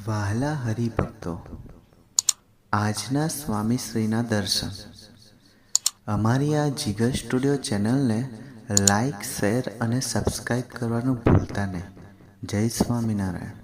વહાલા હરિભક્તો, આજના સ્વામીશ્રીના દર્શન. અમારી આ જીગર સ્ટુડિયો ચેનલને લાઈક, શેર અને સબસ્ક્રાઈબ કરવાનું ભૂલતા નહીં. જય સ્વામિનારાયણ.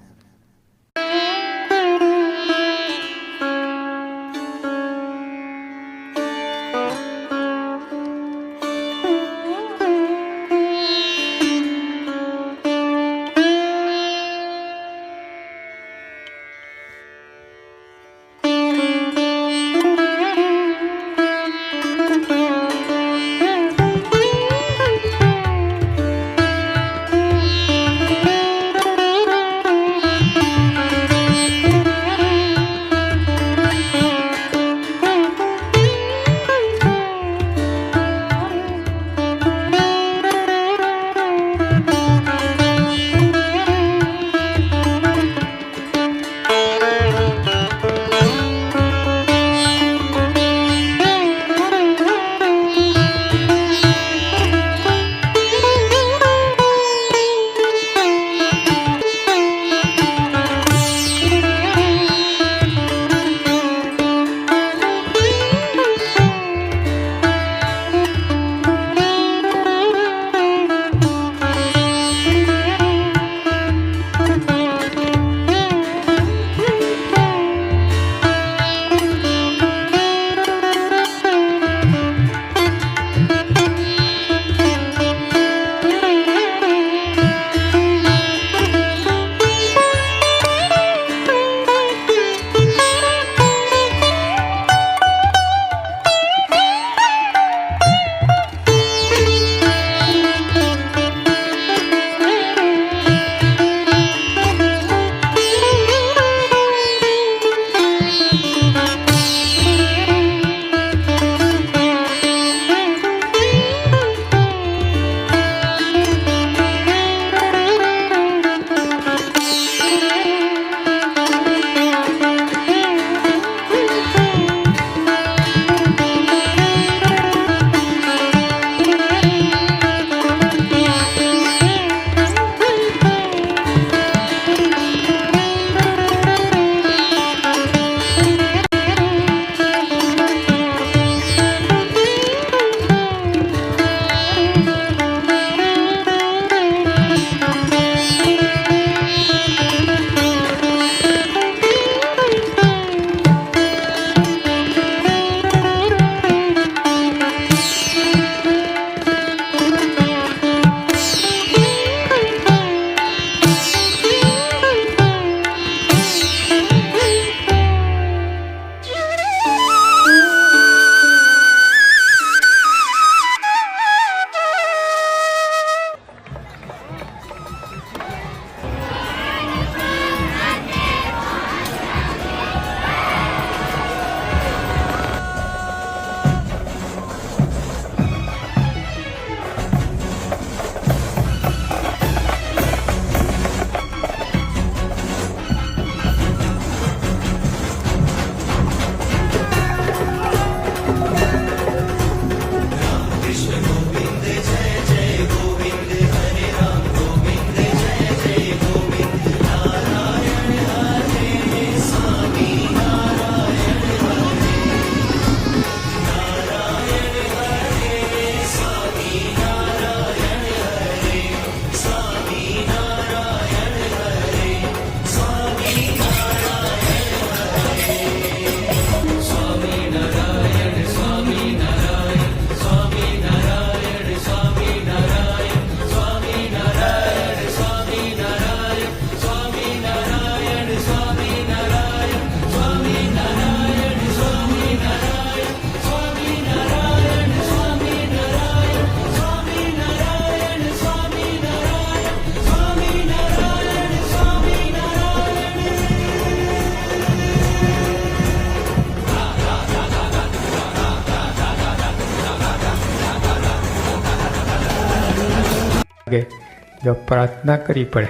જો પ્રાર્થના કરવી પડે,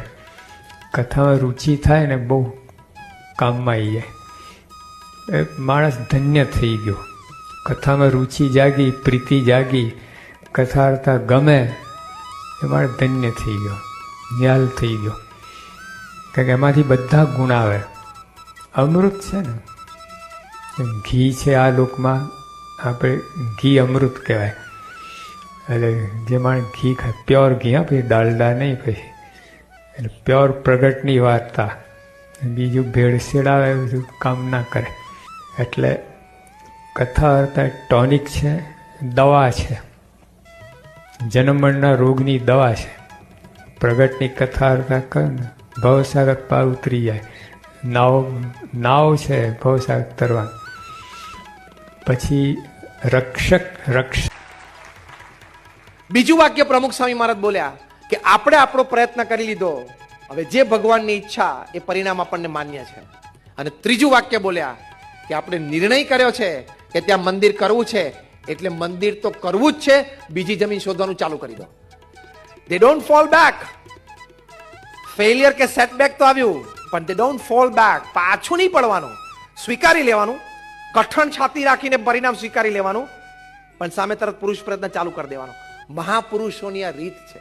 કથામાં રુચિ થાય ને બહુ કામમાં આવી જાય. માણસ ધન્ય થઈ ગયો. કથામાં રુચિ જાગી, પ્રીતિ જાગી, કથા અર્થા ગમે એ માણસ ધન્ય થઈ ગયો, નિહાલ થઈ ગયો. કારણ કે એમાંથી બધા ગુણ આવે. અમૃત છે ને, એમ ઘી છે આ લોકમાં, આપણે ઘી અમૃત કહેવાય. એટલે જે માણસ ઘી ખાય, પ્યોર ઘી, હા પછી દાલડા નહીં, પછી એટલે પ્યોર પ્રગટની વાર્તા. બીજું ભેળસેળ આવે એ બધું કામ ના કરે. એટલે કથા વાર્તા ટોનિક છે, દવા છે, જન્મમરણના રોગની દવા છે. પ્રગટની કથા વાર્તા કરે ને ભવસાગર પાર ઉતરી જાય. નાવ છે ભવસાગર તરવા. પછી રક્ષક. બીજું વાક્ય પ્રમુખ સ્વામી મહારાજ બોલ્યા કે આપણે આપણો પ્રયત્ન કરી લીધો, હવે જે ભગવાનની ઈચ્છા એ પરિણામ આપણને માન્ય છે. અને ત્રીજું વાક્ય બોલ્યા કે આપણે નિર્ણય કર્યો છે કે ત્યાં મંદિર કરવું છે, એટલે મંદિર તો કરવું જ છે, બીજી જમીન શોધવાનું ચાલુ કરી દો. દે ડોન્ટ ફોલ બેક. ફેલિયર કે સેટબેક તો આવ્યું, પણ દે ડોન્ટ ફોલ બેક. પાછું નહીં પડવાનું, સ્વીકારી લેવાનું, કઠણ છાતી રાખીને પરિણામ સ્વીકારી લેવાનું, પણ સામે તરત પુરુષ પ્રયત્ન ચાલુ કરી દેવાનો. મહાપુરુષોની આ રીત છે.